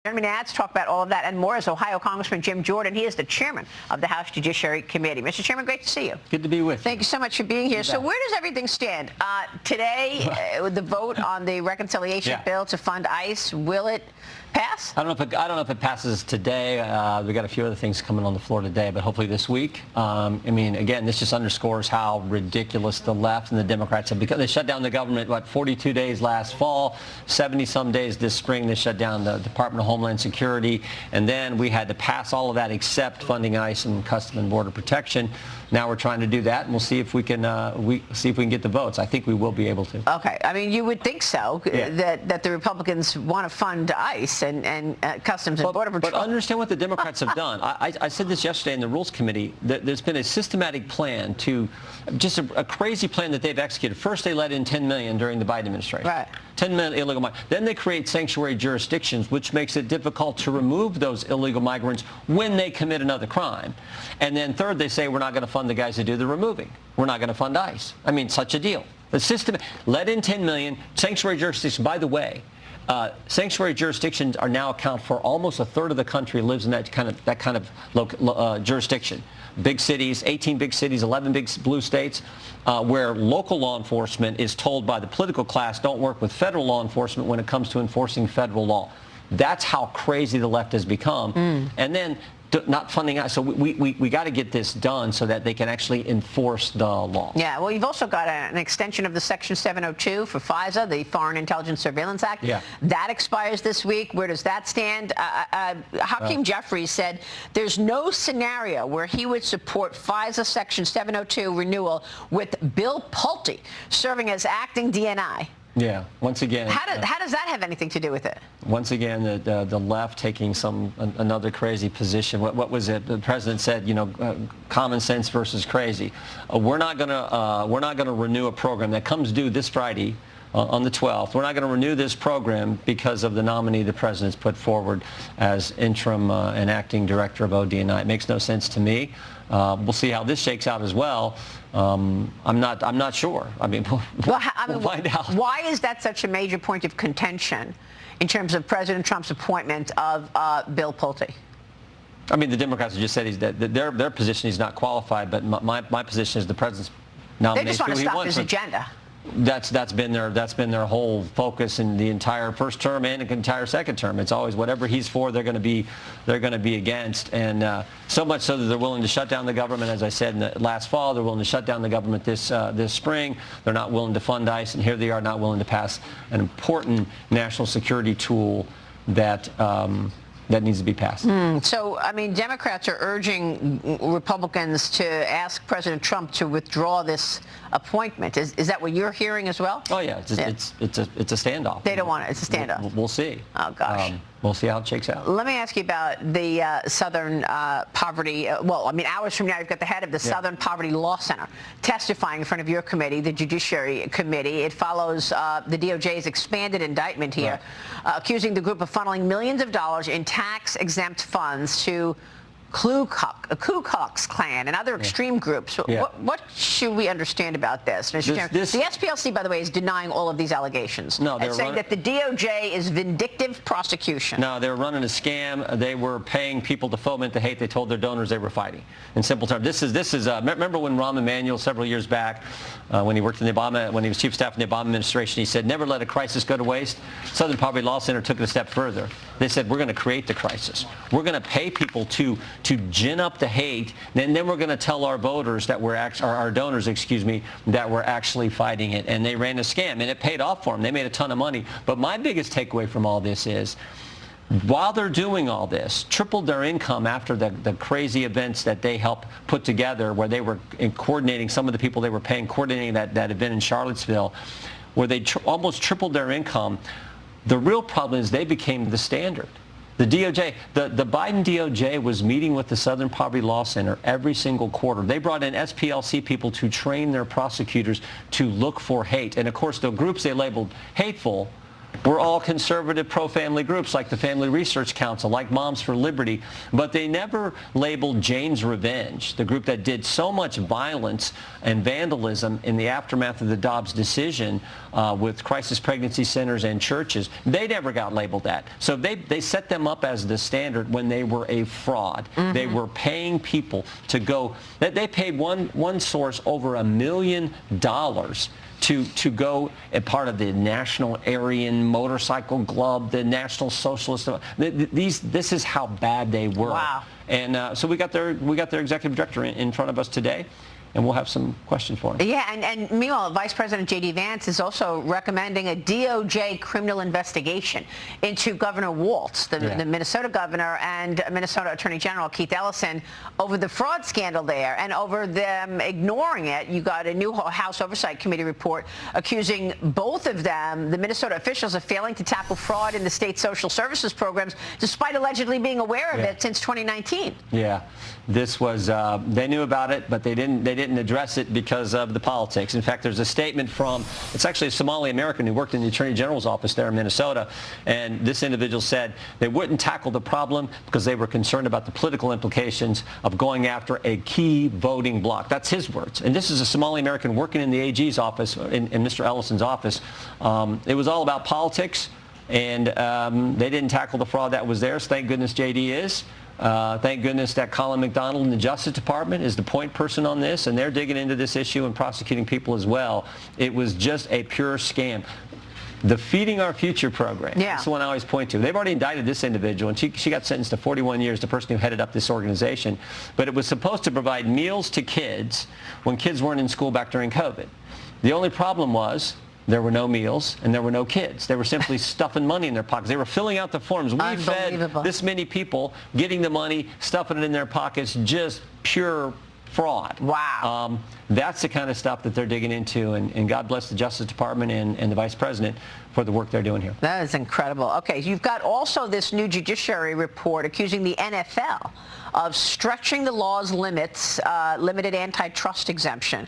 Joining me now to talk about all of that and more is Ohio Congressman Jim Jordan. He is the chairman of the House Judiciary Committee. Mr. Chairman, great to see you. Good to be with you. Thank you so much for being here. So where does everything stand? Today, with the vote on the reconciliation bill to fund ICE, will it pass? I don't know if it passes today. We got a few other things coming on the floor today, but hopefully this week. I mean, again, this just underscores how ridiculous the left and the Democrats have become. They shut down the government, 42 days last fall, 70-some days this spring. They shut down the Department of Homeland Security, and then we had to pass all of that except funding ICE and Customs and Border Protection. Now we're trying to do that, and we'll see if we can get the votes. I think we will be able to. Okay. I mean, you would think so, that the Republicans want to fund ICE and Customs and Border Patrol. But understand what the Democrats have done. I said this yesterday in the Rules Committee, that there's been a systematic plan to, just a crazy plan that they've executed. First, they let in 10 million during the Biden administration. Right. 10 million illegal migrants. Then they create sanctuary jurisdictions, which makes it difficult to remove those illegal migrants when they commit another crime. And then third, they say we're not going to fund the guys that do the removing. We're not going to fund ICE. I mean, such a deal. The system let in 10 million sanctuary jurisdictions. By the way, sanctuary jurisdictions are now account for almost a third of the country lives in that kind of jurisdiction. Big cities, 18 big cities, 11 big blue states, where local law enforcement is told by the political class don't work with federal law enforcement when it comes to enforcing federal law. That's how crazy the left has become. And then not funding us. So we got to get this done so that they can actually enforce the law. Yeah, well, you've also got an extension of the Section 702 for FISA, the Foreign Intelligence Surveillance Act. Yeah. That expires this week. Where does that stand? Hakeem Jeffries said there's no scenario where he would support FISA Section 702 renewal with Bill Pulte serving as acting DNI. Yeah, once again. How does that have anything to do with it? Once again, the left taking another crazy position. What was it? The president said, common sense versus crazy. We're not gonna renew a program that comes due this Friday on the 12th. We're not going to renew this program because of the nominee the president's put forward as interim and acting director of ODNI. It makes no sense to me. We'll see how this shakes out as well. I'm not sure. I mean, we'll find out. Why is that such a major point of contention in terms of President Trump's appointment of Bill Pulte? I mean, the Democrats have just said their position he's not qualified, but my position is the president's nomination. They just want to stop his agenda. That's been their whole focus in the entire first term and the entire second term. It's always whatever he's for, they're going to be against, and so much so that they're willing to shut down the government. As I said last fall, they're willing to shut down the government this spring. They're not willing to fund ICE, and here they are not willing to pass an important national security tool that needs to be passed. So, I mean, Democrats are urging Republicans to ask President Trump to withdraw this appointment. Is that what you're hearing as well? Oh yeah, it's a standoff. They don't want it. It's a standoff. We'll see. Oh gosh. We'll see how it shakes out. Let me ask you about the Southern Poverty. Well, I mean, hours from now, you've got the head of the Southern Poverty Law Center testifying in front of your committee, the Judiciary Committee. It follows the DOJ's expanded indictment here, accusing the group of funneling millions of dollars in tax-exempt funds to Ku Klux Klan and other extreme groups. What should we understand about this, Mr. Chairman? The SPLC, by the way, is denying all of these allegations. No, they're saying that the DOJ is vindictive prosecution. No, they were running a scam. They were paying people to foment the hate they told their donors they were fighting. In simple terms, this is. Remember when Rahm Emanuel several years back, when he worked in when he was chief of staff in the Obama administration, he said, "Never let a crisis go to waste." Southern Poverty Law Center took it a step further. They said, "We're going to create the crisis. We're going to pay people to gin up the hate, and then we're going to tell our voters that our donors, that we're actually fighting it." And they ran a scam, and it paid off for them. They made a ton of money. But my biggest takeaway from all this is, while they're doing all this, tripled their income after the crazy events that they helped put together, where they were coordinating, some of the people they were paying, coordinating that event in Charlottesville, where they almost tripled their income. The real problem is they became the standard. The DOJ, the Biden DOJ was meeting with the Southern Poverty Law Center every single quarter. They brought in SPLC people to train their prosecutors to look for hate. And of course, the groups they labeled hateful were all conservative pro-family groups like the Family Research Council, like Moms for Liberty, but they never labeled Jane's Revenge, the group that did so much violence and vandalism in the aftermath of the Dobbs decision with crisis pregnancy centers and churches. They never got labeled that. So they set them up as the standard when they were a fraud. They were paying people to go. They paid one source over $1 million to go a part of the National Aryan Motorcycle Club, the National Socialist. This is how bad they were. Wow. And so we got their executive director in front of us today, and we'll have some questions for him. Yeah, and meanwhile, Vice President J.D. Vance is also recommending a DOJ criminal investigation into Governor Walz, the Minnesota governor, and Minnesota Attorney General Keith Ellison over the fraud scandal there and over them ignoring it. You got a new House Oversight Committee report accusing both of them, the Minnesota officials, of failing to tackle fraud in the state social services programs, despite allegedly being aware of it since 2019. Yeah, this was they knew about it, but they didn't address it because of the politics. In fact, there's a statement from, it's actually a Somali American who worked in the Attorney General's office there in Minnesota, and this individual said they wouldn't tackle the problem because they were concerned about the political implications of going after a key voting bloc. That's his words. And this is a Somali American working in the AG's office, in Mr. Ellison's office. It was all about politics, and they didn't tackle the fraud that was there, so thank goodness JD is. Thank goodness that Colin McDonald in the Justice Department is the point person on this, and they're digging into this issue and prosecuting people as well. It was just a pure scam. The Feeding Our Future program, that's the one I always point to. They've already indicted this individual, and she got sentenced to 41 years, the person who headed up this organization. But it was supposed to provide meals to kids when kids weren't in school back during COVID. The only problem was there were no meals and there were no kids. They were simply stuffing money in their pockets. They were filling out the forms. We fed this many people, getting the money, stuffing it in their pockets, just pure fraud. Wow. That's the kind of stuff that they're digging into, and God bless the Justice Department and the Vice President for the work they're doing here. That is incredible. Okay, you've got also this new judiciary report accusing the NFL of stretching the law's limits, limited antitrust exemption.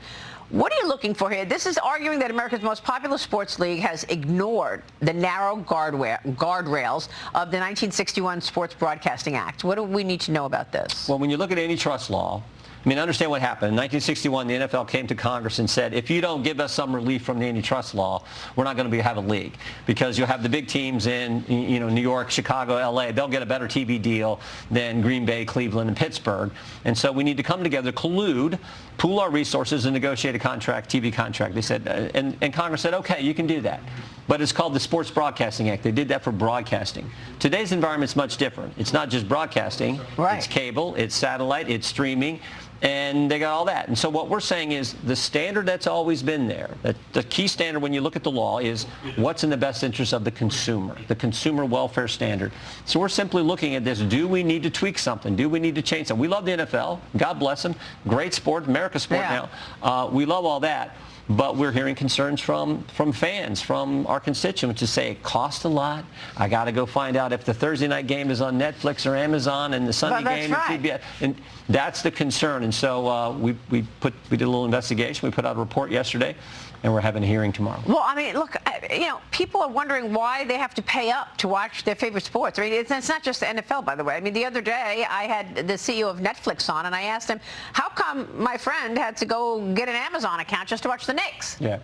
What are you looking for here? This is arguing that America's most popular sports league has ignored the narrow guardrails of the 1961 Sports Broadcasting Act. What do we need to know about this? Well, when you look at antitrust law, I mean, understand what happened. In 1961, the NFL came to Congress and said, if you don't give us some relief from the antitrust law, we're not going to have a league, because you'll have the big teams in New York, Chicago, LA. They'll get a better TV deal than Green Bay, Cleveland, and Pittsburgh. And so we need to come together, collude, pool our resources, and negotiate a contract, TV contract. They said, and Congress said, okay, you can do that. But it's called the Sports Broadcasting Act. They did that for broadcasting. Today's environment's much different. It's not just broadcasting. Right. It's cable, it's satellite, it's streaming, and they got all that. And so what we're saying is the standard that's always been there, that the key standard when you look at the law is what's in the best interest of the consumer welfare standard. So we're simply looking at this. Do we need to tweak something? Do we need to change something? We love the NFL. God bless them. Great sport, America's sport now. We love all that. But we're hearing concerns from fans, from our constituents, to say it costs a lot. I got to go find out if the Thursday night game is on Netflix or Amazon, and the Sunday game is CBS. And that's the concern. And so we did a little investigation. We put out a report yesterday, and we're having a hearing tomorrow. Well, I mean, look, people are wondering why they have to pay up to watch their favorite sports. I mean, it's not just the NFL, by the way. I mean, the other day I had the CEO of Netflix on, and I asked him, how come my friend had to go get an Amazon account just to watch the Knicks? Yeah.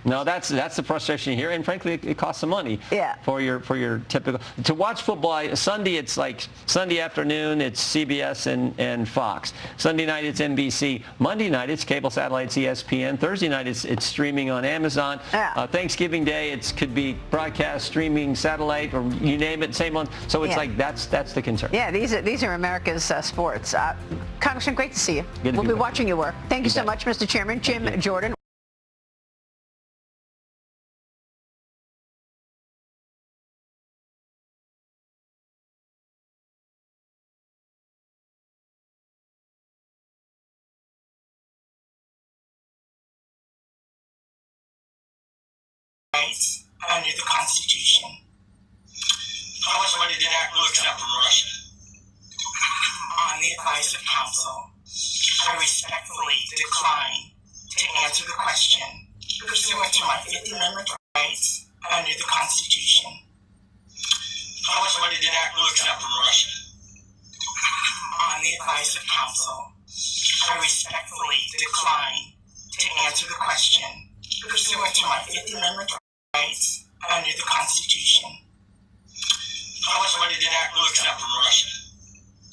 No, that's the frustration here, and frankly, it costs some money. For your typical to watch football. Sunday, it's like Sunday afternoon, it's CBS and Fox. Sunday night, it's NBC. Monday night, it's cable satellite, ESPN. Thursday night, it's streaming on Amazon. Thanksgiving Day, it could be broadcast, streaming, satellite, or you name it, same one. So it's like that's the concern. Yeah, these are America's sports. Congressman, great to see you. We'll be watching your work. Thank you so much, Mr. Chairman. Jim Jordan. Under the Constitution. How much money did that will accept from Russia? On the advice of counsel, I respectfully decline to answer the question pursuant to my Fifth Amendment rights under the Constitution. How much money did ACLU accept from Russia? On the advice of counsel, I respectfully decline to answer the question pursuant to my Fifth Amendment rights under the Constitution. How much money did ACLU accept from Russia?